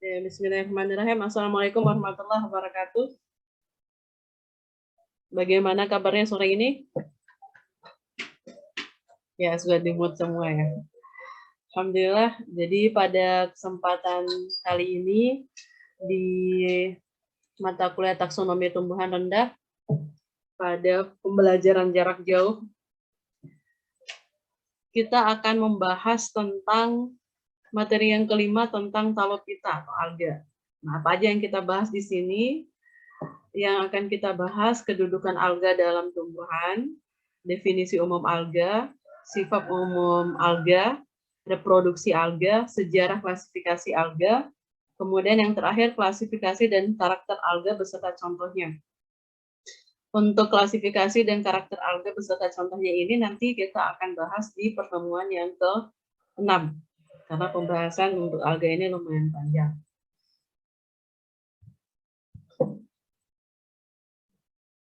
Ya, bismillahirrahmanirrahim. Assalamualaikum warahmatullahi wabarakatuh. Bagaimana kabarnya sore ini? Ya, sudah di-mute semua ya. Alhamdulillah. Jadi pada kesempatan kali ini di mata kuliah taksonomi tumbuhan rendah pada pembelajaran jarak jauh kita akan membahas tentang materi yang kelima tentang Talophyta atau alga. Nah, apa aja yang kita bahas di sini? Yang akan kita bahas kedudukan alga dalam tumbuhan, definisi umum alga, sifat umum alga, reproduksi alga, sejarah klasifikasi alga, kemudian yang terakhir klasifikasi dan karakter alga beserta contohnya. Untuk klasifikasi dan karakter alga beserta contohnya ini nanti kita akan bahas di pertemuan yang ke-6, karena pembahasan untuk alga ini lumayan panjang.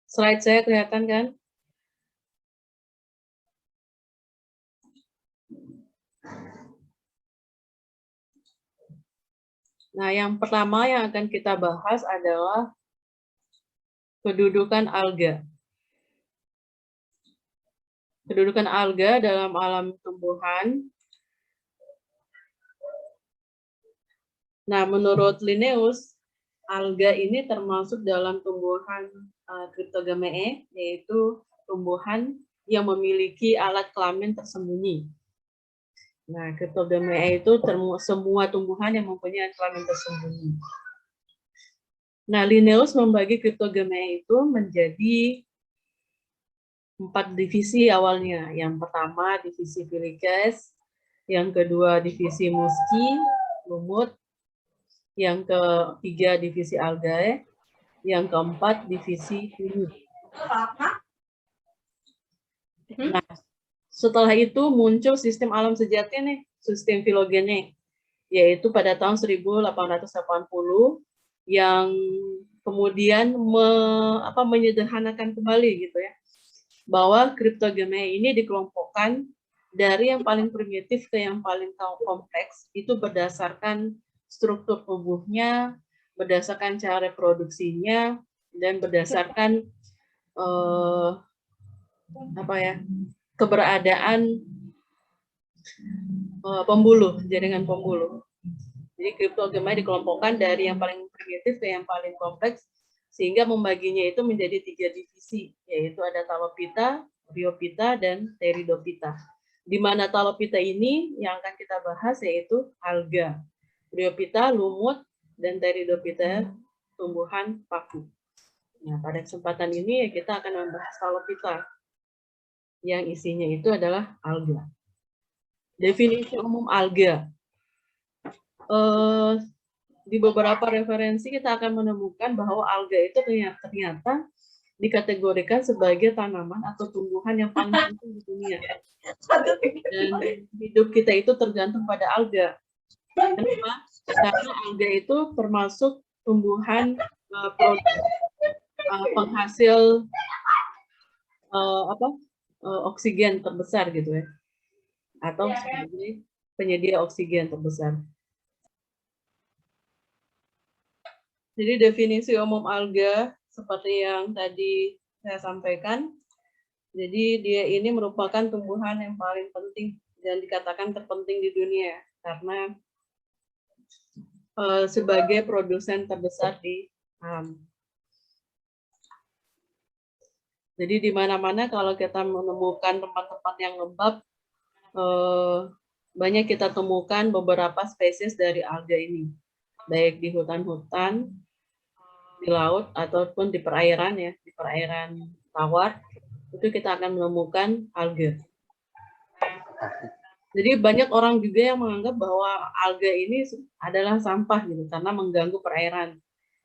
Slide saya kelihatan kan? Nah, yang pertama yang akan kita bahas adalah kedudukan alga. Kedudukan alga dalam alam tumbuhan. Nah, menurut Linnaeus, alga ini termasuk dalam tumbuhan Cryptogamae, yaitu tumbuhan yang memiliki alat kelamin tersembunyi. Nah, Cryptogamae itu semua tumbuhan yang mempunyai alat kelamin tersembunyi. Nah, Linnaeus membagi Cryptogamae itu menjadi 4 divisi awalnya. Yang pertama divisi Filicus, yang kedua divisi Musci, lumut, yang ketiga divisi Algae, yang keempat divisi Unit. Nah, setelah itu muncul sistem alam sejati nih, sistem filogene, yaitu pada tahun 1880 yang kemudian menyederhanakan kembali gitu ya, bahwa Cryptogamae ini dikelompokkan dari yang paling primitif ke yang paling kompleks itu berdasarkan struktur tubuhnya, berdasarkan cara reproduksinya, dan berdasarkan keberadaan pembuluh, jaringan pembuluh. Jadi Cryptogamae dikelompokkan dari yang paling primitif ke yang paling kompleks, sehingga membaginya itu menjadi 3 divisi, yaitu ada Talophyta, Bryophyta, dan Pteridophyta. Di mana Talophyta ini yang akan kita bahas yaitu alga, Bryophyta lumut, dan Pteridophyta tumbuhan paku. Nah, pada kesempatan ini kita akan membahas Talophyta yang isinya itu adalah alga. Definisi umum alga. Di beberapa referensi kita akan menemukan bahwa alga itu ternyata dikategorikan sebagai tanaman atau tumbuhan yang paling penting di dunia. Dan hidup kita itu tergantung pada alga. Kenapa? Karena alga itu termasuk tumbuhan penghasil oksigen terbesar gitu ya, atau sebagai penyedia oksigen terbesar. Jadi definisi umum alga seperti yang tadi saya sampaikan, jadi dia ini merupakan tumbuhan yang paling penting dan dikatakan terpenting di dunia karena sebagai produsen terbesar di alam. Jadi di mana-mana kalau kita menemukan tempat-tempat yang lembab, banyak kita temukan beberapa spesies dari alga ini, baik di hutan-hutan, di laut ataupun di perairan ya, di perairan tawar itu kita akan menemukan alga. Jadi banyak orang juga yang menganggap bahwa alga ini adalah sampah gitu karena mengganggu perairan.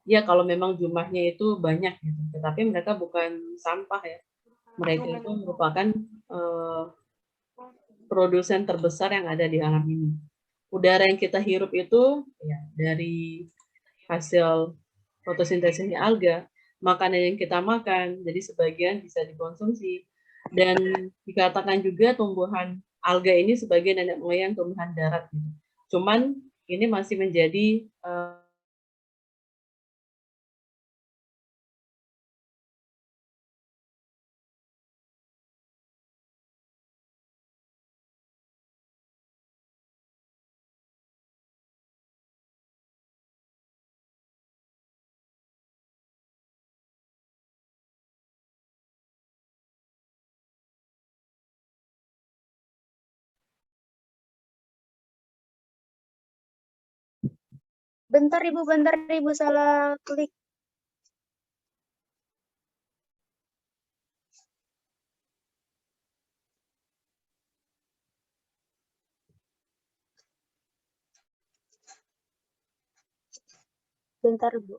Ya kalau memang jumlahnya itu banyak gitu, tetapi mereka bukan sampah ya. Mereka itu merupakan produsen terbesar yang ada di alam ini. Udara yang kita hirup itu ya dari hasil fotosintesisnya alga, makanan yang kita makan, jadi sebagian bisa dikonsumsi. Dan dikatakan juga tumbuhan alga ini sebagai nenek moyang tumbuhan darat. Cuman ini masih menjadi Bentar Ibu, salah klik. Bentar, Bu.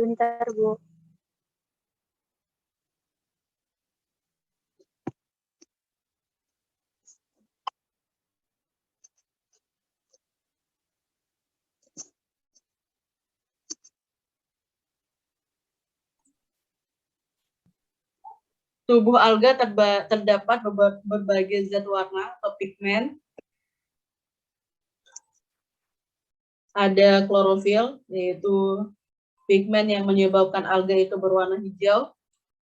Bentar, Bu. Tubuh alga terdapat berbagai zat warna atau pigmen. Ada klorofil, yaitu pigmen yang menyebabkan alga itu berwarna hijau.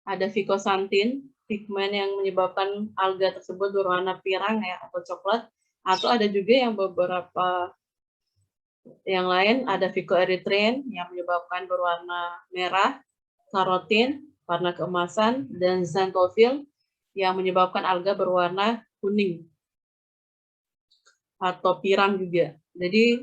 Ada fikosantin, pigmen yang menyebabkan alga tersebut berwarna pirang ya atau coklat. Atau ada juga yang beberapa yang lain, ada fikoeritrin yang menyebabkan berwarna merah, karotin warna keemasan, dan xanthophyll yang menyebabkan alga berwarna kuning atau pirang juga. Jadi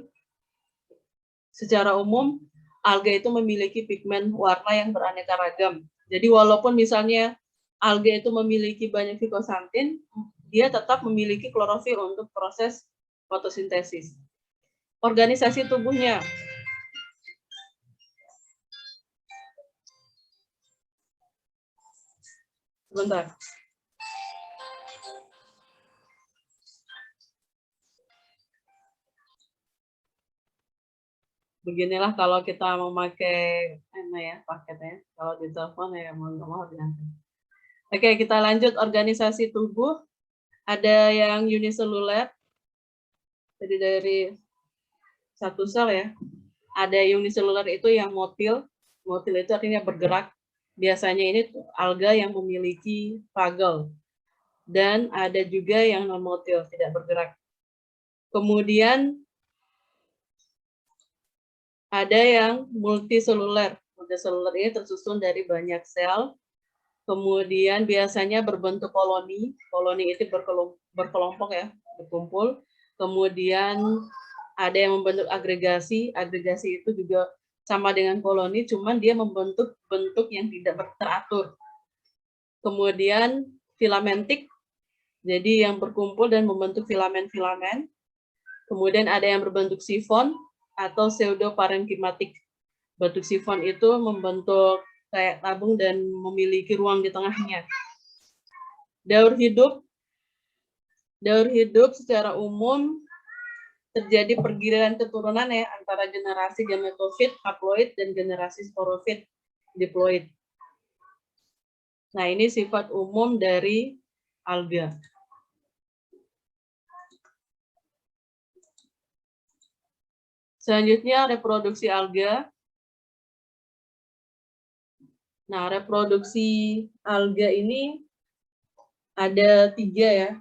secara umum alga itu memiliki pigmen warna yang beraneka ragam. Jadi walaupun misalnya alga itu memiliki banyak fikosantin, dia tetap memiliki klorofil untuk proses fotosintesis. Organisasi tubuhnya. Sebentar. Beginilah kalau kita memakai paketnya. Kalau di telepon ya mau nggak mau diangkat. Oke, kita lanjut organisasi tubuh. Ada yang uniseluler, jadi dari satu sel ya. Ada uniseluler itu yang motil. Motil itu artinya bergerak. Biasanya ini alga yang memiliki fagel. Dan ada juga yang non-motil, tidak bergerak. Kemudian ada yang multiseluler. Multiseluler ini tersusun dari banyak sel. Kemudian biasanya berbentuk koloni. Koloni itu berkelompok ya, berkumpul. Kemudian ada yang membentuk agregasi. Agregasi itu juga sama dengan koloni, cuman dia membentuk bentuk yang tidak teratur. Kemudian filamentik, jadi yang berkumpul dan membentuk filamen-filamen. Kemudian ada yang berbentuk sifon atau pseudoparenkimatik. Bentuk sifon itu membentuk kayak tabung dan memiliki ruang di tengahnya. Daur hidup secara umum terjadi pergiliran keturunan ya antara generasi gametofit, haploid, dan generasi sporofit, diploid. Nah, ini sifat umum dari alga. Selanjutnya, reproduksi alga. Nah, reproduksi alga ini ada 3 ya.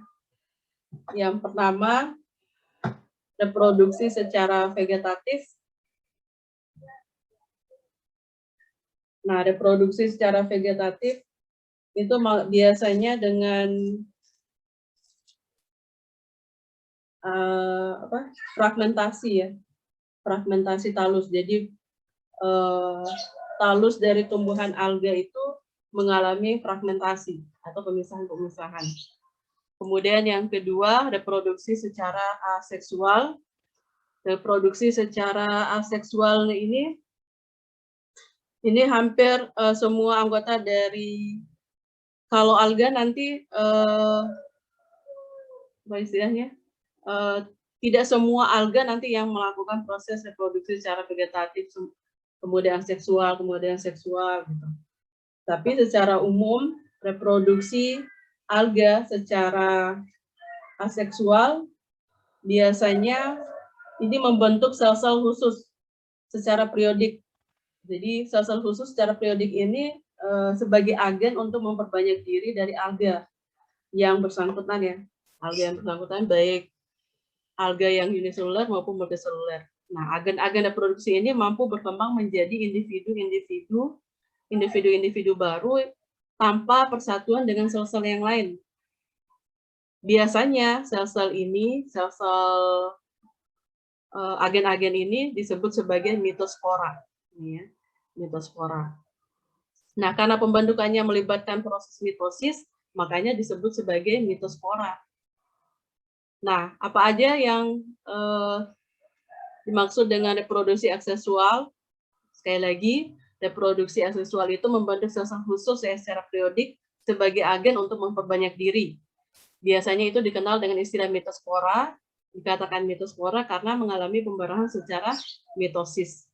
Yang pertama, reproduksi secara vegetatif. Nah, reproduksi secara vegetatif itu biasanya dengan fragmentasi ya, fragmentasi talus. Jadi talus dari tumbuhan alga itu mengalami fragmentasi atau pemisahan-pemisahan. Kemudian yang kedua, reproduksi secara aseksual. Reproduksi secara aseksual ini hampir semua anggota dari, kalau alga nanti apa istilahnya, tidak semua alga nanti yang melakukan proses reproduksi secara vegetatif, kemudian seksual gitu. Tapi secara umum reproduksi alga secara aseksual, biasanya ini membentuk sel-sel khusus secara periodik. Jadi sel-sel khusus secara periodik ini sebagai agen untuk memperbanyak diri dari alga yang bersangkutan ya. Alga yang bersangkutan baik alga yang uniseluler maupun multiseluler. Nah, agen-agen reproduksi ini mampu berkembang menjadi individu-individu baru tanpa persatuan dengan sel-sel yang lain. Biasanya sel-sel ini, sel-sel agen-agen ini disebut sebagai mitospora. Ini ya, mitospora. Nah, karena pembentukannya melibatkan proses mitosis, makanya disebut sebagai mitospora. Nah, apa aja yang dimaksud dengan reproduksi aseksual? Sekali lagi, reproduksi aseksual itu membentuk sel-sel khusus ya, secara periodik sebagai agen untuk memperbanyak diri. Biasanya itu dikenal dengan istilah mitospora, dikatakan mitospora karena mengalami pemberahan secara mitosis.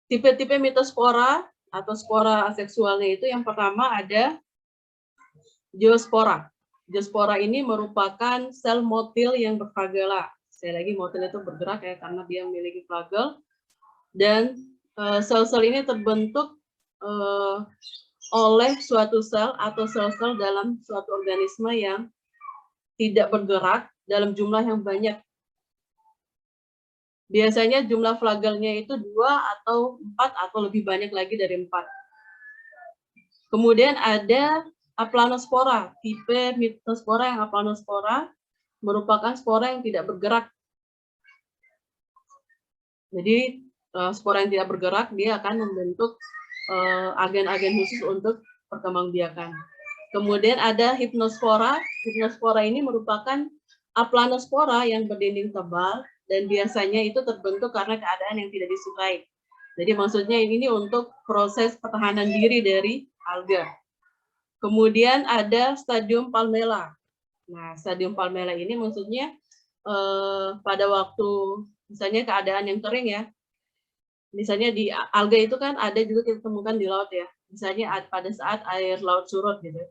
Tipe-tipe mitospora atau spora aseksualnya itu yang pertama ada zoospora. Zoospora ini merupakan sel motil yang berflagela. Sekali lagi motil itu bergerak ya karena dia memiliki flagel. Dan sel-sel ini terbentuk oleh suatu sel atau sel-sel dalam suatu organisme yang tidak bergerak dalam jumlah yang banyak. Biasanya jumlah flagelnya itu 2 atau 4 atau lebih banyak lagi dari 4. Kemudian ada aplanospora, tipe mitospora yang aplanospora merupakan spora yang tidak bergerak. Jadi spora yang tidak bergerak dia akan membentuk agen-agen khusus untuk perkembangbiakan. Kemudian ada hipnospora. Hipnospora ini merupakan aplanospora yang berdinding tebal dan biasanya itu terbentuk karena keadaan yang tidak disukai. Jadi maksudnya ini untuk proses pertahanan diri dari alga. Kemudian ada stadium palmela. Nah, stadium palmela ini maksudnya pada waktu misalnya keadaan yang kering ya. Misalnya di alga itu kan ada juga kita temukan di laut ya. Misalnya pada saat air laut surut gitu.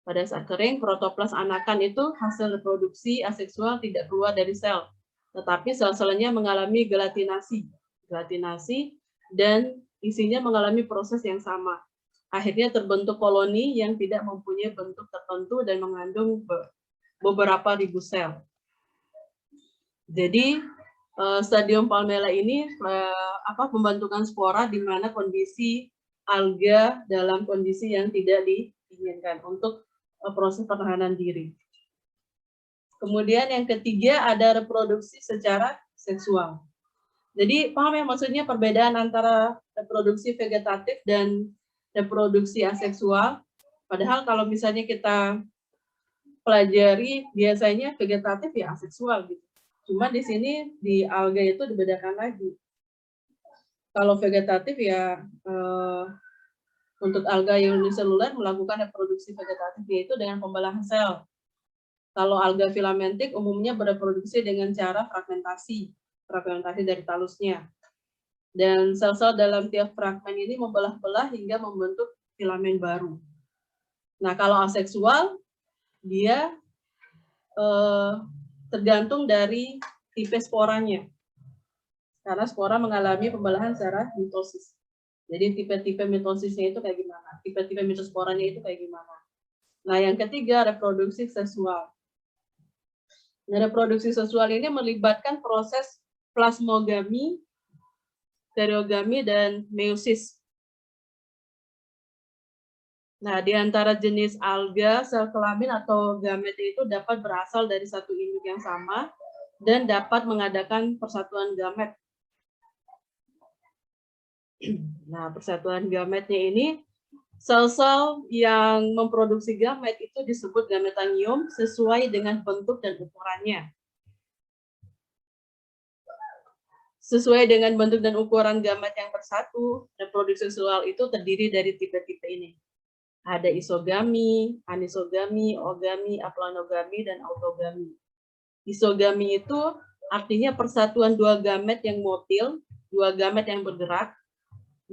Pada saat kering, protoplas anakan itu hasil reproduksi aseksual tidak keluar dari sel. Tetapi sel-selnya mengalami gelatinasi. Gelatinasi dan isinya mengalami proses yang sama. Akhirnya terbentuk koloni yang tidak mempunyai bentuk tertentu dan mengandung beberapa ribu sel. Jadi stadium palmela ini pembentukan spora di mana kondisi alga dalam kondisi yang tidak diinginkan untuk proses pertahanan diri. Kemudian yang ketiga ada reproduksi secara seksual. Jadi paham ya maksudnya perbedaan antara reproduksi vegetatif dan reproduksi aseksual. Padahal kalau misalnya kita pelajari biasanya vegetatif ya aseksual gitu. Cuma di sini di alga itu dibedakan lagi. Kalau vegetatif ya untuk alga yang uniseluler melakukan reproduksi vegetatif yaitu dengan pembelahan sel. Kalau alga filamentik umumnya bereproduksi dengan cara fragmentasi dari talusnya. Dan sel-sel dalam tiap fragmen ini membelah-belah hingga membentuk filamen baru. Nah, kalau aseksual, dia tergantung dari tipe sporanya. Karena spora mengalami pembelahan secara mitosis. Jadi tipe-tipe mitosisnya itu kayak gimana? Tipe-tipe mitosporanya itu kayak gimana? Nah, yang ketiga, reproduksi seksual. Nah, reproduksi seksual ini melibatkan proses plasmogami, stereogami, dan meiosis. Nah, di antara jenis alga, sel kelamin atau gamet itu dapat berasal dari satu induk yang sama dan dapat mengadakan persatuan gamet. Nah, persatuan gametnya ini, sel-sel yang memproduksi gamet itu disebut gametanium sesuai dengan bentuk dan ukurannya. Sesuai dengan bentuk dan ukuran gamet yang bersatu, reproduksi seksual itu terdiri dari tipe-tipe ini. Ada isogami, anisogami, ogami, aplanogami, dan autogami. Isogami itu artinya persatuan dua gamet yang motil, dua gamet yang bergerak,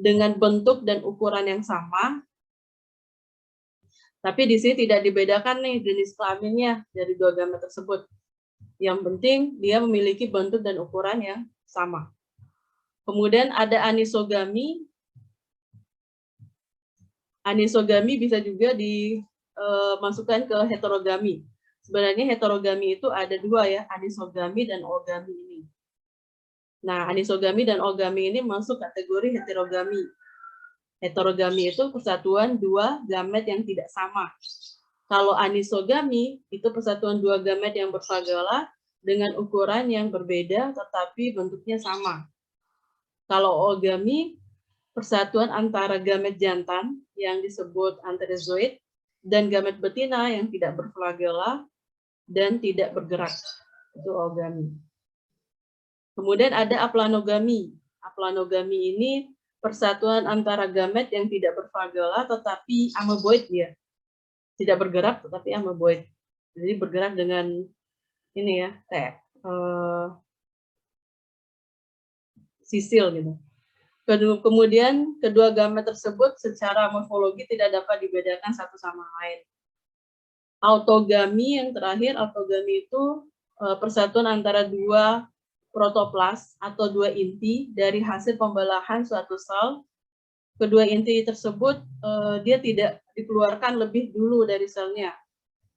dengan bentuk dan ukuran yang sama, Tapi di sini tidak dibedakan nih jenis kelaminnya dari dua gamet tersebut. Yang penting dia memiliki bentuk dan ukuran yang sama. Kemudian ada anisogami. Anisogami bisa juga dimasukkan ke heterogami. Sebenarnya heterogami itu ada dua ya, anisogami dan ogami ini. Nah, anisogami dan ogami ini masuk kategori heterogami. Heterogami itu persatuan dua gamet yang tidak sama. Kalau anisogami itu persatuan dua gamet yang berflagela dengan ukuran yang berbeda tetapi bentuknya sama. Kalau ogami, persatuan antara gamet jantan yang disebut anterozoid dan gamet betina yang tidak berflagela dan tidak bergerak. Itu ogami. Kemudian ada aplanogami. Aplanogami ini persatuan antara gamet yang tidak berflagela tetapi ameboid dia. Tidak bergerak tetapi ameboid. Jadi bergerak dengan ini ya, kayak sisil gitu. Kemudian kedua gamet tersebut secara morfologi tidak dapat dibedakan satu sama lain. Autogami yang terakhir, autogami itu persatuan antara dua protoplas atau dua inti dari hasil pembelahan suatu sel. Kedua inti tersebut dia tidak dikeluarkan lebih dulu dari selnya.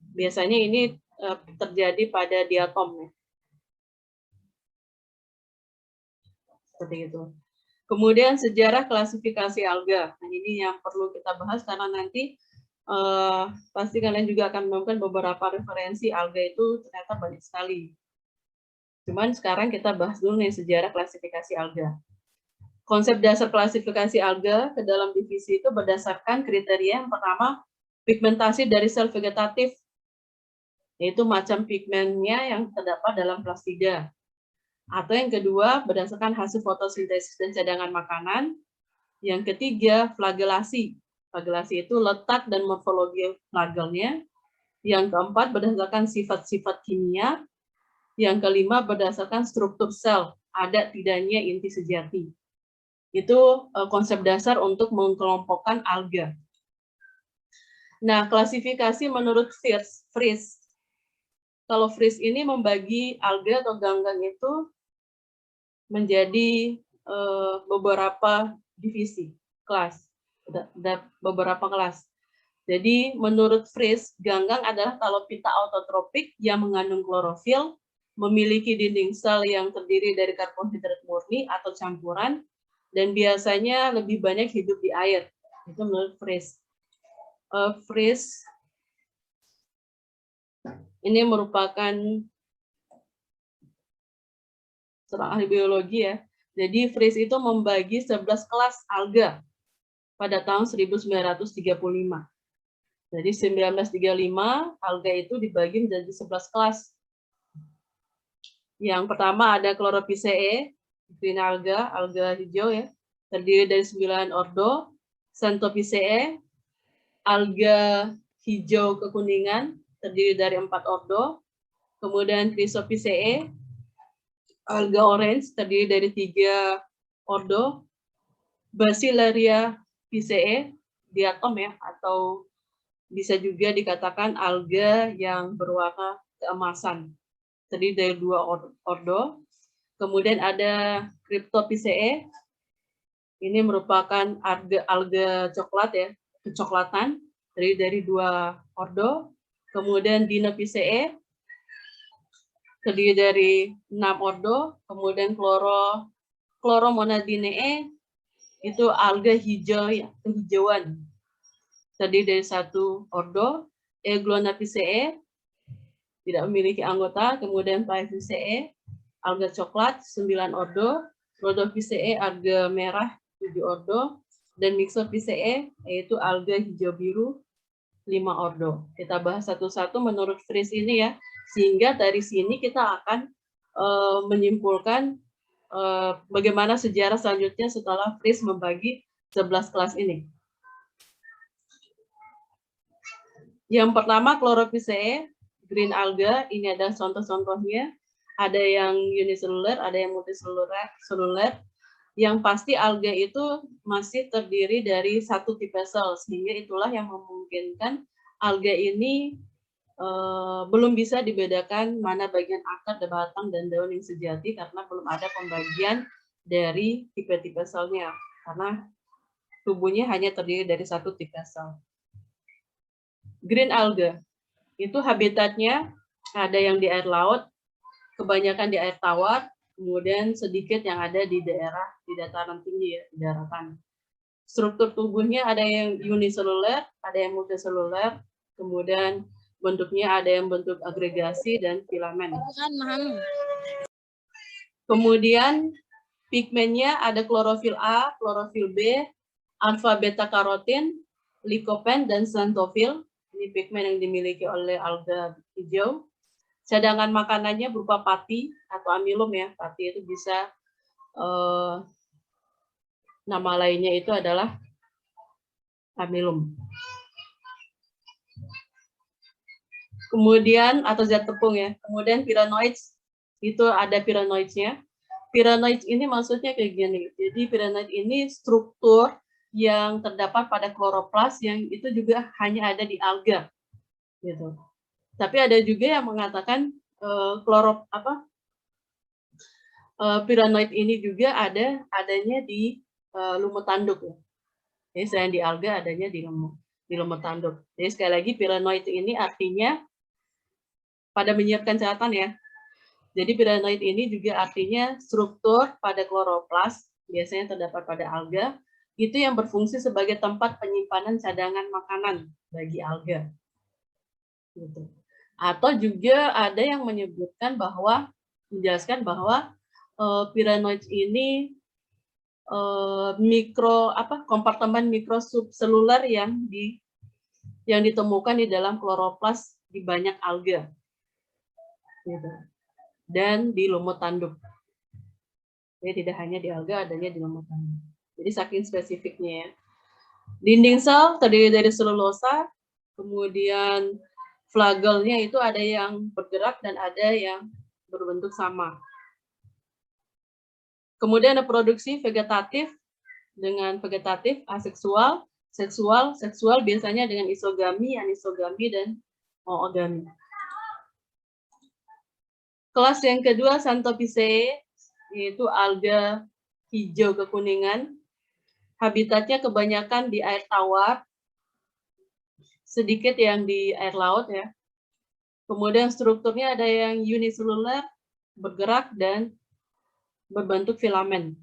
Biasanya ini terjadi pada diatom ya. Seperti itu. Kemudian sejarah klasifikasi alga. Nah, ini yang perlu kita bahas karena nanti pasti kalian juga akan menemukan beberapa referensi alga itu ternyata banyak sekali. Cuman sekarang kita bahas dulu nih sejarah klasifikasi alga. Konsep dasar klasifikasi alga ke dalam divisi itu berdasarkan kriteria yang pertama, pigmentasi dari sel vegetatif, yaitu macam pigmennya yang terdapat dalam plastida. Atau yang kedua, berdasarkan hasil fotosintesis dan cadangan makanan. Yang ketiga, flagelasi. Flagelasi itu letak dan morfologi flagelnya. Yang keempat, berdasarkan sifat-sifat kimia. Yang kelima, berdasarkan struktur sel, ada tidaknya inti sejati. Itu konsep dasar untuk mengelompokkan alga. Nah, klasifikasi menurut Fries. Kalau Fries ini membagi alga atau ganggang itu menjadi beberapa divisi, kelas, beberapa kelas. Jadi menurut Fries, ganggang adalah talopita autotropik yang mengandung klorofil, memiliki dinding sel yang terdiri dari karbohidrat murni atau campuran, dan biasanya lebih banyak hidup di air. Itu menurut Fries. Fries ini merupakan seorang ahli biologi ya. Jadi Fries itu membagi 11 kelas alga pada tahun 1935. Jadi 1935 alga itu dibagi menjadi 11 kelas. Yang pertama ada Chlorophyceae, green alga hijau ya, terdiri dari 9 ordo. Xanthophyceae, alga hijau kekuningan, terdiri dari 4 ordo. Kemudian Chrysophyceae, alga orange, terdiri dari 3 ordo. Basilaria Phyceae, diatom ya, atau bisa juga dikatakan alga yang berwarna keemasan, terdiri dari 2 ordo. Kemudian ada Cryptophyceae, ini merupakan alga coklat ya, kecoklatan, terdiri dari 2 ordo. Kemudian Dinophyceae, terdiri dari 6 ordo. Kemudian Chloromonadinae, itu alga hijau ya, kehijauan, terdiri dari 1 ordo. Eglonaphyceae, tidak memiliki anggota. Kemudian Pyphyceae, alga coklat, 9 ordo. Rhodophyceae, alga merah, 7 ordo. Dan Myxophyceae, yaitu alga hijau biru, 5 ordo. Kita bahas satu-satu menurut Fries ini ya, sehingga dari sini kita akan menyimpulkan bagaimana sejarah selanjutnya setelah Fries membagi 11 kelas ini. Yang pertama Chlorophyceae, green alga, ini ada contoh-contohnya. Ada yang uniseluler, ada yang multiseluler. Yang pasti alga itu masih terdiri dari 1 tipe sel, sehingga itulah yang memungkinkan alga ini belum bisa dibedakan mana bagian akar, batang, dan daun yang sejati karena belum ada pembagian dari tipe-tipe selnya. Karena tubuhnya hanya terdiri dari satu tipe sel. Green alga itu habitatnya ada yang di air laut, kebanyakan di air tawar, kemudian sedikit yang ada di daerah di dataran tinggi, ya, di daratan. Struktur tubuhnya ada yang uniseluler, ada yang multiseluler, kemudian bentuknya ada yang bentuk agregasi dan filamen. Kemudian pigmennya ada klorofil A, klorofil B, alfa beta karotin, likopen, dan xanthofil. Ini pigmen yang dimiliki oleh alga hijau. Cadangan makanannya berupa pati atau amilum, ya. Pati itu bisa nama lainnya itu adalah amilum. Kemudian atau zat tepung, ya. Kemudian pirenoids, itu ada pirenoidsnya. Pirenoids ini maksudnya kayak gini. Jadi pirenoid ini struktur yang terdapat pada kloroplas yang itu juga hanya ada di alga, gitu. Tapi ada juga yang mengatakan pirenoid ini juga adanya di lumut tanduk, ya. Jadi selain di alga adanya di lumut tanduk. Jadi sekali lagi pirenoid ini artinya pada menyiapkan catatan, ya. Jadi pirenoid ini juga artinya struktur pada kloroplas, biasanya terdapat pada alga, itu yang berfungsi sebagai tempat penyimpanan cadangan makanan bagi alga. Gitu. Atau juga ada yang menyebutkan bahwa, menjelaskan bahwa pirenoid ini kompartemen mikrosubseluler yang ditemukan di dalam kloroplas di banyak alga. Gitu. Dan di lumut tanduk. Jadi tidak hanya di alga, adanya di lumut tanduk. Jadi saking spesifiknya, ya. Dinding sel terdiri dari selulosa, kemudian flagelnya itu ada yang bergerak dan ada yang berbentuk sama. Kemudian ada produksi vegetatif dengan vegetatif, aseksual, seksual biasanya dengan isogami, anisogami, dan moogami. Kelas yang kedua, Xanthopiceae, yaitu alga hijau kekuningan. Habitatnya kebanyakan di air tawar, sedikit yang di air laut, ya. Kemudian strukturnya ada yang uniseluler, bergerak, dan berbentuk filamen.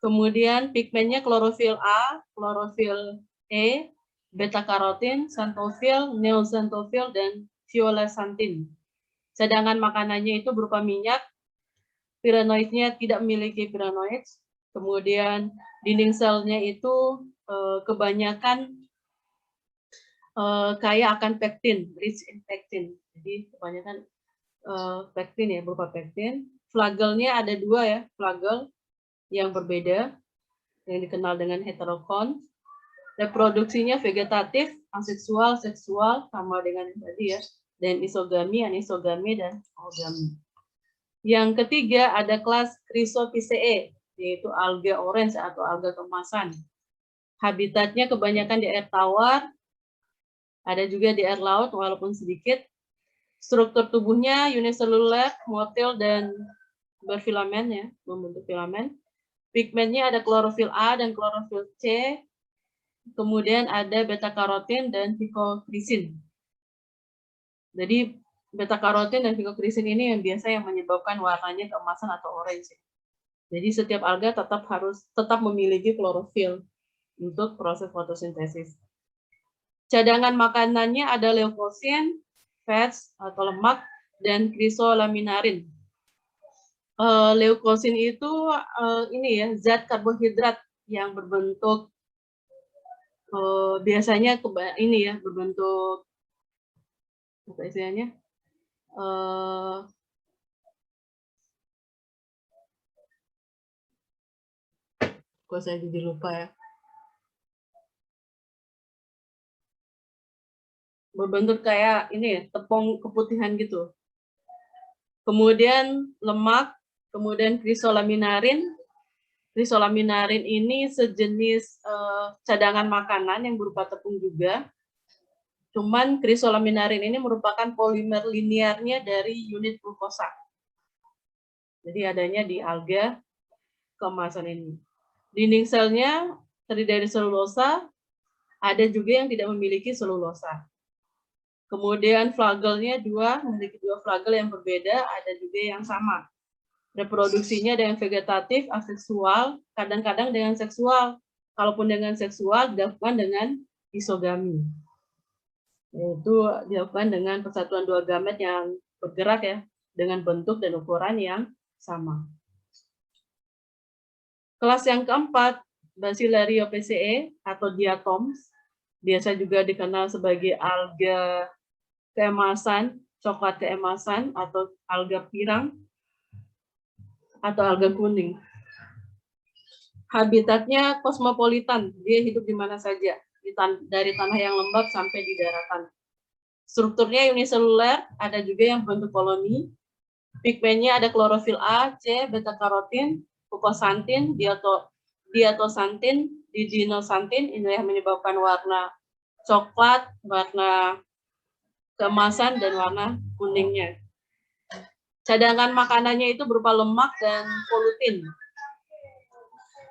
Kemudian pigmennya klorofil A, klorofil E, beta karotin, xanthofil, neoxanthofil, dan violesantin. Cadangan makanannya itu berupa minyak, pirenoidnya tidak memiliki pirenoid, kemudian dinding selnya itu kebanyakan kaya akan pektin, rich in pektin. Jadi kebanyakan pektin, ya, berupa pektin. Flagelnya ada dua, ya, flagel yang berbeda, yang dikenal dengan heterokon. Reproduksinya vegetatif, aseksual, seksual, sama dengan yang tadi, ya, dan isogami, anisogami, dan moogami. Yang ketiga ada kelas Chrysopiceae, yaitu alga orange atau alga kemasan. Habitatnya kebanyakan di air tawar, ada juga di air laut walaupun sedikit. Struktur tubuhnya uniseluler, motil, dan berfilamen, ya, membentuk filamen. Pigmennya ada klorofil A dan klorofil C. Kemudian ada beta karotin dan vikokrisin. Jadi beta karotin dan vikokrisin ini yang biasa yang menyebabkan warnanya keemasan atau orange. Jadi setiap alga tetap memiliki klorofil untuk proses fotosintesis. Cadangan makanannya ada leukosin, fats atau lemak, dan krisolaminarin. Leukosin itu ini, ya, zat karbohidrat yang berbentuk biasanya ini, ya, berbentuk apa istilahnya? Kok saya jadi lupa, ya. Berbentuk kayak ini, ya, tepung keputihan gitu. Kemudian lemak, kemudian krisolaminarin. Krisolaminarin ini sejenis cadangan makanan yang berupa tepung juga. Cuman krisolaminarin ini merupakan polimer linearnya dari unit glukosa. Jadi adanya di alga keemasan ini. Dinding selnya terdiri dari selulosa, ada juga yang tidak memiliki selulosa. Kemudian flagelnya memiliki dua flagel yang berbeda, ada juga yang sama. Reproduksinya dengan vegetatif, aseksual, kadang-kadang dengan seksual. Kalaupun dengan seksual, dilakukan dengan isogami. Yaitu dilakukan dengan persatuan dua gamet yang bergerak ya, dengan bentuk dan ukuran yang sama. Kelas yang keempat, Basilaria PCE atau diatoms, biasa juga dikenal sebagai alga keemasan, coklat keemasan atau alga pirang atau alga kuning. Habitatnya kosmopolitan, dia hidup di mana saja, dari tanah yang lembab sampai di daratan. Strukturnya uniseluler, ada juga yang bentuk koloni. Pigmennya ada klorofil A, C, beta karotin, fukosantin, diatosantin, didinosantin. Ini yang menyebabkan warna coklat, warna keemasan, dan warna kuningnya. Cadangan makanannya itu berupa lemak dan volutin.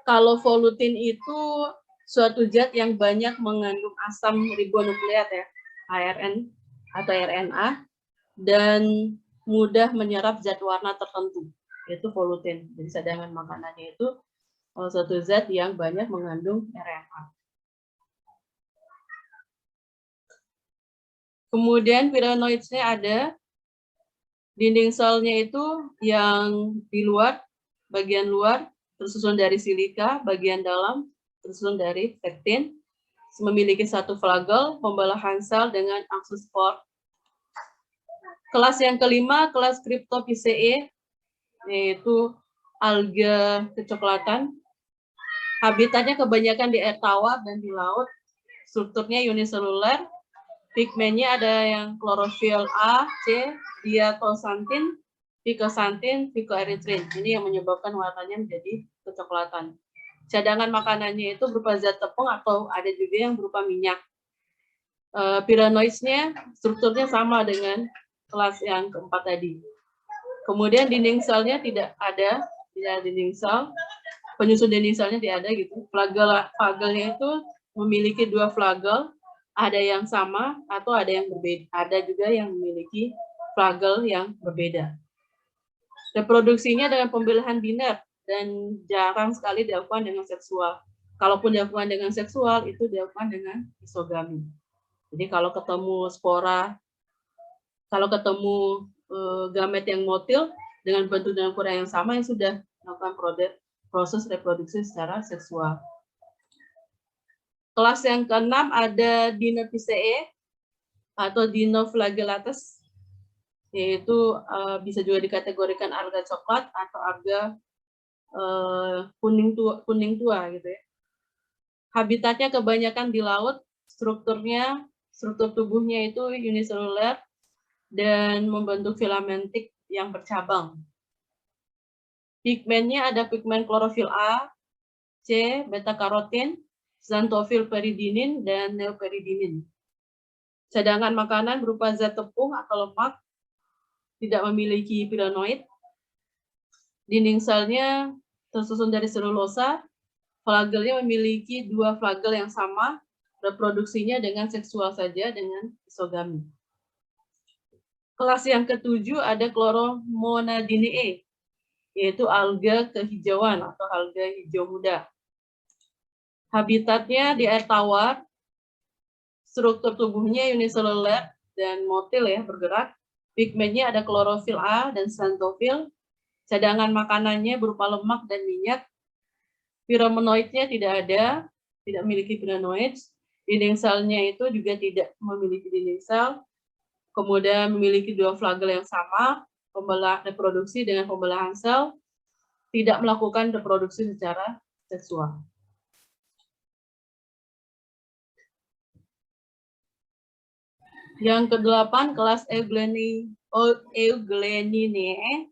Kalau volutin itu suatu zat yang banyak mengandung asam ribonukleat ya, ARN atau RNA, dan mudah menyerap zat warna tertentu, yaitu volutin. Jadi cadangan makanannya itu suatu zat yang banyak mengandung RNA. Kemudian pirenoidsnya ada, dinding selnya itu yang di luar, bagian luar, tersusun dari silika, bagian dalam tersusun dari pektin, memiliki satu flagel, pembelahan sel dengan aksospor. Kelas yang kelima, kelas Cryptophyceae, yaitu alga kecoklatan. Habitatnya kebanyakan di air tawar dan di laut. Strukturnya uniseluler. Pigmennya ada yang klorofil A, C, diatosantin, picosantin, picoerythrin. Ini yang menyebabkan warnanya menjadi kecoklatan. Cadangan makanannya itu berupa zat tepung atau ada juga yang berupa minyak. Pirenoidsnya strukturnya sama dengan kelas yang keempat tadi. Kemudian dinding selnya tidak ada dinding sel, penyusun dinding selnya tidak ada gitu. Flagelnya itu memiliki dua flagel, ada yang sama atau ada yang berbeda. Ada juga yang memiliki flagel yang berbeda. Reproduksinya dengan pembelahan biner dan jarang sekali dilakukan dengan seksual. Kalaupun dilakukan dengan seksual, itu dilakukan dengan isogami. Jadi kalau ketemu spora, kalau ketemu gamet yang motil dengan bentuk dan ukuran yang sama, yang sudah melakukan proses reproduksi secara seksual. Kelas yang keenam ada Dinophyceae atau Dinoflagellates, yaitu bisa juga dikategorikan alga coklat atau alga kuning tua gitu ya. Habitatnya kebanyakan di laut, struktur tubuhnya itu uniseluler dan membentuk filamentik yang bercabang. Pigmennya ada pigmen klorofil A, C, beta karotin, xanthofil peridinin, dan neoperidinin. Cadangan makanan berupa zat tepung atau lemak, tidak memiliki pirenoid. Dinding selnya tersusun dari selulosa, flagelnya memiliki dua flagel yang sama, reproduksinya dengan seksual saja dengan isogami. Kelas yang ketujuh ada Chloromonadinae, yaitu alga kehijauan atau alga hijau muda. Habitatnya di air tawar, struktur tubuhnya uniseluler dan motil ya, bergerak. Pigmennya ada klorofil A dan xanthofil. Cadangan makanannya berupa lemak dan minyak. Piromenoidnya tidak ada, tidak memiliki pirenoid. Dinding selnya itu juga tidak memiliki dinding sel. Kemudian memiliki dua flagel yang sama, reproduksi dengan pembelahan sel, tidak melakukan reproduksi secara seksual. Yang kedelapan, kelas Eugleniinae,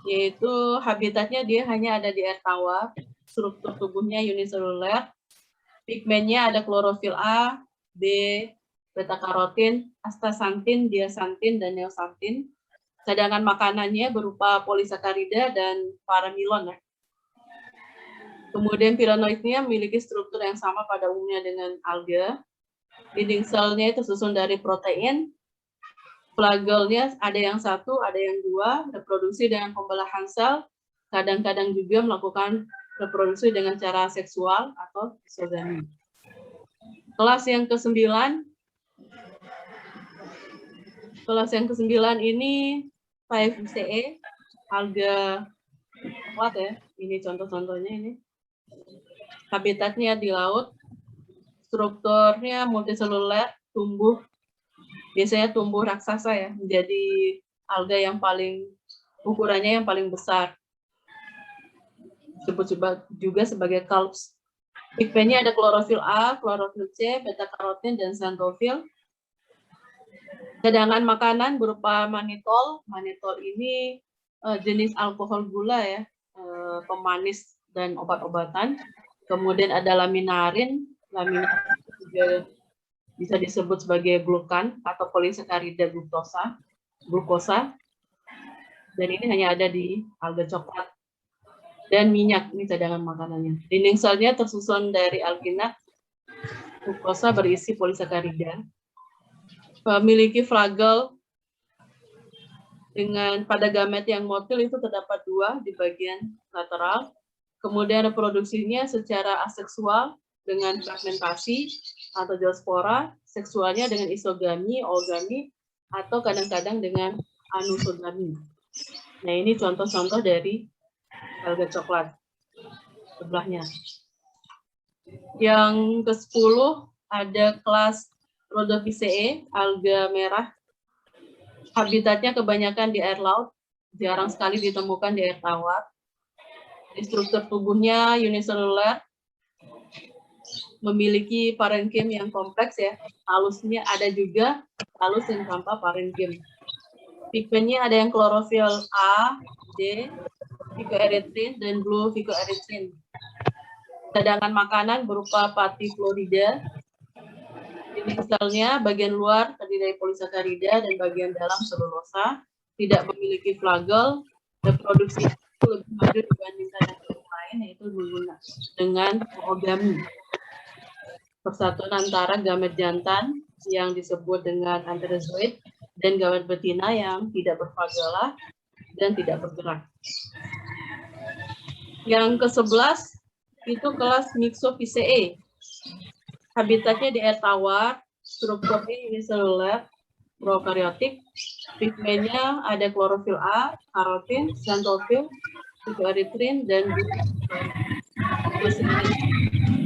yaitu habitatnya dia hanya ada di air tawar, struktur tubuhnya uniseluler, pigmennya ada klorofil A, B, beta-karotin, astaxanthin, zeaxanthin, dan zeaxanthin. Cadangan makanannya berupa polisakarida dan paramilon. Kemudian pirenoidnya memiliki struktur yang sama pada umumnya dengan alga. Dinding selnya itu tersusun dari protein. Flagelnya ada yang satu, ada yang dua, reproduksi dengan pembelahan sel, kadang-kadang juga melakukan reproduksi dengan cara seksual atau isogami. Kelas yang ke-9 ini 5CE, alga coklat ya. Ini contoh-contohnya ini. Habitatnya di laut, strukturnya multiseluler, biasanya tumbuh raksasa ya, menjadi alga yang ukurannya yang paling besar. Disebut juga sebagai kalps. Pigmentnya ada klorofil A, klorofil C, beta-karotin, dan xanthofil. Cadangan makanan berupa manitol. Manitol ini jenis alkohol gula ya, pemanis dan obat-obatan. Kemudian ada laminarin. Laminarin juga bisa disebut sebagai glukan atau polisakarida glukosa. Dan ini hanya ada di alga coklat. Dan minyak, ini cadangan makanannya. Dinding selnya tersusun dari alginat, glukosa berisi polisakarida. Memiliki flagel dengan pada gamet yang motil itu terdapat 2 di bagian lateral. Kemudian reproduksinya secara aseksual dengan fragmentasi atau zoospora, seksualnya dengan isogami, oogami, atau kadang-kadang dengan anusogami. Nah, ini contoh-contoh dari alga coklat sebelahnya. Yang ke-10 ada kelas Rhodophyceae, alga merah. Habitatnya kebanyakan di air laut, jarang sekali ditemukan di air tawar. Struktur tubuhnya uniseluler, memiliki parenkim yang kompleks ya. Halusnya ada juga halus yang tanpa parenkim. Pigmentnya ada yang klorofil A, D, phycoerythrin, dan blue phycoerythrin. Cadangan makanan berupa patiflorida. Dinding selnya bagian luar terdiri dari polisakarida dan bagian dalam selulosa. Tidak memiliki flagel. Reproduksi itu lebih maju dibandingkan yang lain, yaitu dengan oogami. Persatuan antara gamet jantan yang disebut dengan anterozoid dan gamet betina yang tidak berflagela dan tidak bergerak. Yang ke-11 itu kelas Myxophyceae. Habitatnya di air tawar, strukturnya uniseluler, prokaryotik. Pigmentnya ada klorofil A, karotin, xanthofil, phycoerythrin, dan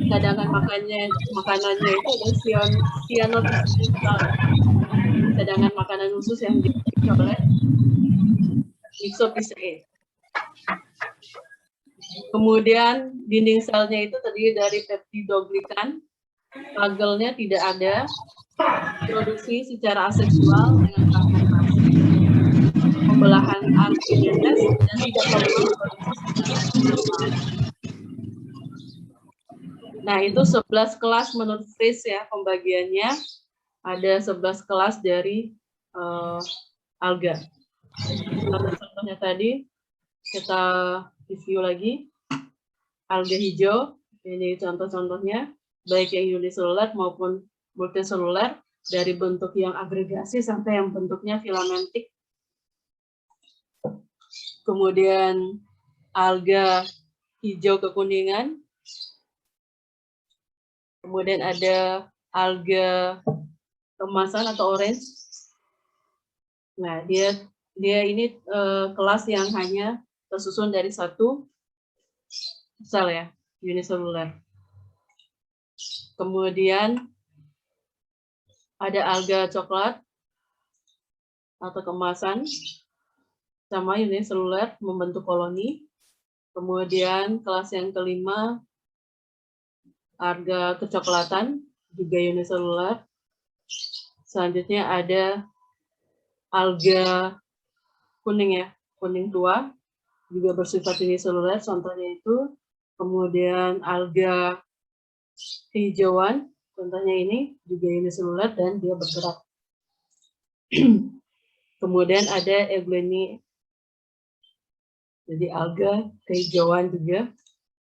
cadangan makanannya itu ada cyanotropin. Cadangan makanan khusus yang dimiliki oleh Myxophyceae. Kemudian dinding selnya itu terdiri dari peptidoglikan. Flagelnya tidak ada. Produksi secara aseksual dengan fragmentasi, pembelahan arkimedes, dan tidak perlu produksi. Nah, itu 11 kelas menurut Fries ya pembagiannya. Ada 11 kelas dari alga. Contohnya tadi kita review lagi. Alga hijau, ini contoh-contohnya, baik yang uniseluler maupun multiseluler, dari bentuk yang agregasi sampai yang bentuknya filamentik. Kemudian alga hijau kekuningan. Kemudian ada alga kemasan atau orange. Nah, dia ini kelas yang hanya tersusun dari satu sel ya, uniseluler. Kemudian ada alga coklat atau kemasan sama uniseluler membentuk koloni. Kemudian kelas yang kelima alga kecoklatan juga uniseluler. Selanjutnya ada alga kuning ya, kuning tua juga bersifat uniseluler, contohnya itu. Kemudian alga kehijauan Contohnya ini juga uniseluler dan dia bergerak. Kemudian ada euglena, jadi alga kehijauan juga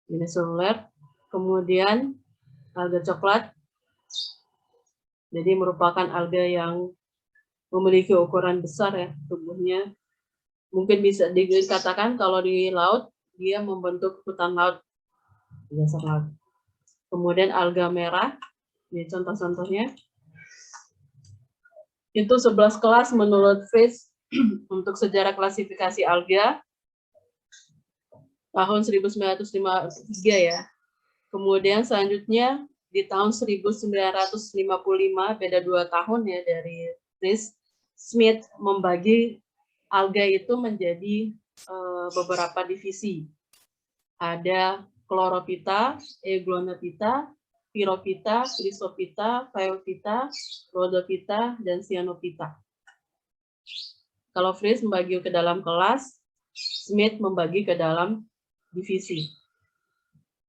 uniseluler. Kemudian alga coklat, jadi merupakan alga yang memiliki ukuran besar ya tubuhnya. Mungkin bisa dikatakan kalau di laut dia membentuk hutan laut di dasar laut. Kemudian alga merah, ini contoh-contohnya. Itu 11 kelas menurut Fritz untuk sejarah klasifikasi alga tahun 1953 ya. Kemudian selanjutnya di tahun 1955, beda 2 tahun ya dari Fritz, Smith membagi alga itu menjadi beberapa divisi. Ada Chlorophyta, Euglonophyta, Pyrrhophyta, Chrysophyta, Phaeophyta, Rhodophyta, dan Cyanophyta. Kalau Fritz membagi ke dalam kelas, Smith membagi ke dalam divisi.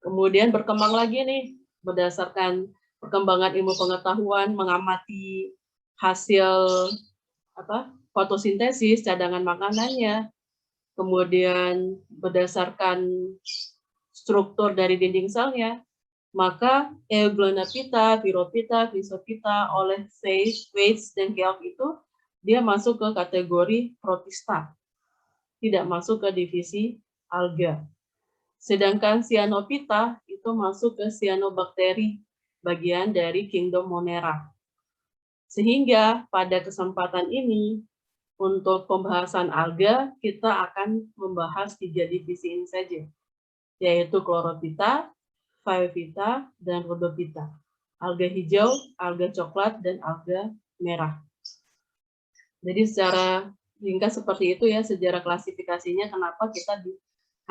Kemudian berkembang lagi nih, berdasarkan perkembangan ilmu pengetahuan, mengamati hasil fotosintesis, cadangan makanannya, kemudian berdasarkan struktur dari dinding selnya, maka Euglonophyta, Pyrrhophyta, Chrysophyta, oleh Weitz dan Keough itu dia masuk ke kategori protista, tidak masuk ke divisi alga. Sedangkan Cyanophyta itu masuk ke cyanobacteria, bagian dari kingdom Monera. Sehingga pada kesempatan ini, untuk pembahasan alga, kita akan membahas 3 divisi ini saja, yaitu Chlorophyta, Phaeophyta, dan Rhodophyta. Alga hijau, alga coklat, dan alga merah. Jadi secara ringkas seperti itu ya sejarah klasifikasinya, kenapa kita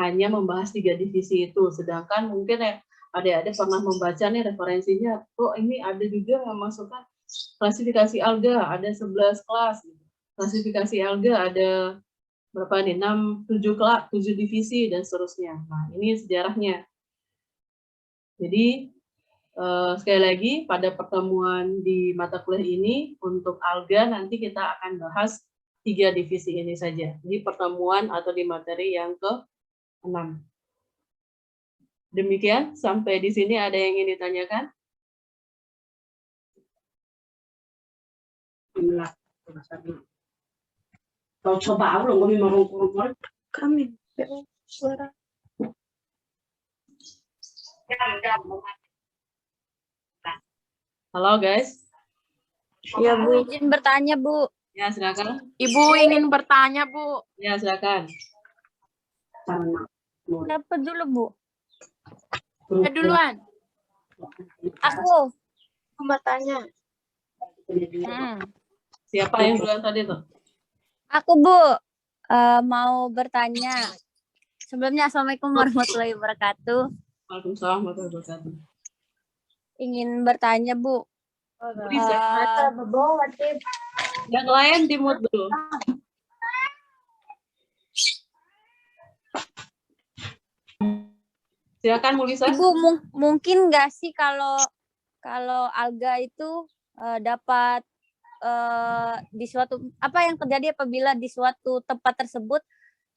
hanya membahas 3 divisi itu, sedangkan mungkin ya adik-adik pernah membaca nih referensinya, kok ini ada juga memasukkan klasifikasi alga, ada 11 kelas. Klasifikasi alga ada berapa nih? 7 divisi dan seterusnya. Nah, ini sejarahnya. Jadi sekali lagi pada pertemuan di mata kuliah ini untuk alga nanti kita akan bahas 3 divisi ini saja di pertemuan atau di materi yang ke-6. Demikian, sampai di sini ada yang ingin ditanyakan? Kami. Suara. Halo guys. Ya Bu. Izin bertanya Bu. Ya silakan. Ibu ingin bertanya, Bu. Ya silakan. Siapa dulu Bu? Duluan. Aku. Aku mau tanya. Siapa yang duluan tadi tuh? Aku Bu. Mau bertanya. Sebelumnya Assalamualaikum warahmatullahi wabarakatuh. Waalaikumsalam warahmatullahi wabarakatuh. Ingin bertanya Bu. Bisa. Yang lain di mute dulu. Silakan Mulisa. Ibu mungkin nggak sih kalau alga itu dapat di suatu apa yang terjadi apabila di suatu tempat tersebut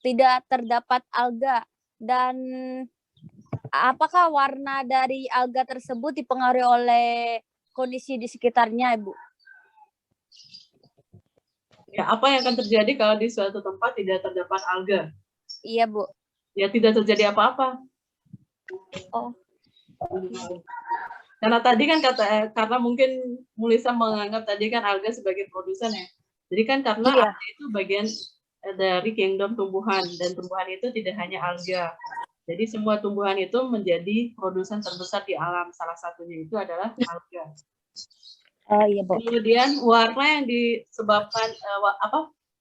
tidak terdapat alga, dan apakah warna dari alga tersebut dipengaruhi oleh kondisi di sekitarnya, Ibu? Ya, apa yang akan terjadi kalau di suatu tempat tidak terdapat alga? Iya, Bu. Ya, tidak terjadi apa-apa. Oh. Karena tadi kan karena mungkin Mulisa menganggap tadi kan alga sebagai produsen ya. Jadi kan karena alga itu bagian dari kingdom tumbuhan, dan tumbuhan itu tidak hanya alga. Jadi semua tumbuhan itu menjadi produsen terbesar di alam. Salah satunya itu adalah alga. Oh iya, Bu. Kemudian warna yang disebabkan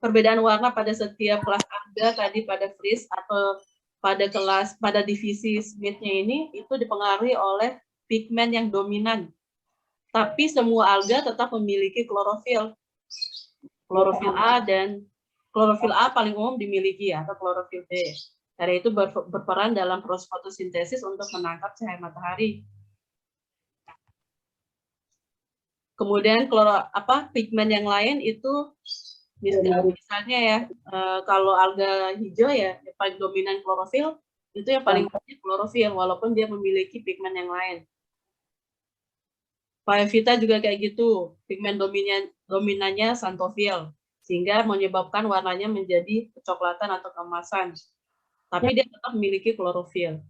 perbedaan warna pada setiap kelas alga tadi pada Fritz atau pada divisi Smith-nya ini itu dipengaruhi oleh pigmen yang dominan. Tapi semua alga tetap memiliki klorofil. Klorofil A dan klorofil A paling umum dimiliki atau klorofil B. Karena itu berperan dalam proses fotosintesis untuk menangkap cahaya matahari. Kemudian pigmen yang lain itu misalnya ya, kalau alga hijau ya yang paling dominan klorofil, itu yang paling banyak klorofil walaupun dia memiliki pigmen yang lain. Phaeophyta juga kayak gitu, pigmen dominannya xanthofil, sehingga menyebabkan warnanya menjadi kecoklatan atau keemasan. Tapi dia tetap memiliki klorofil.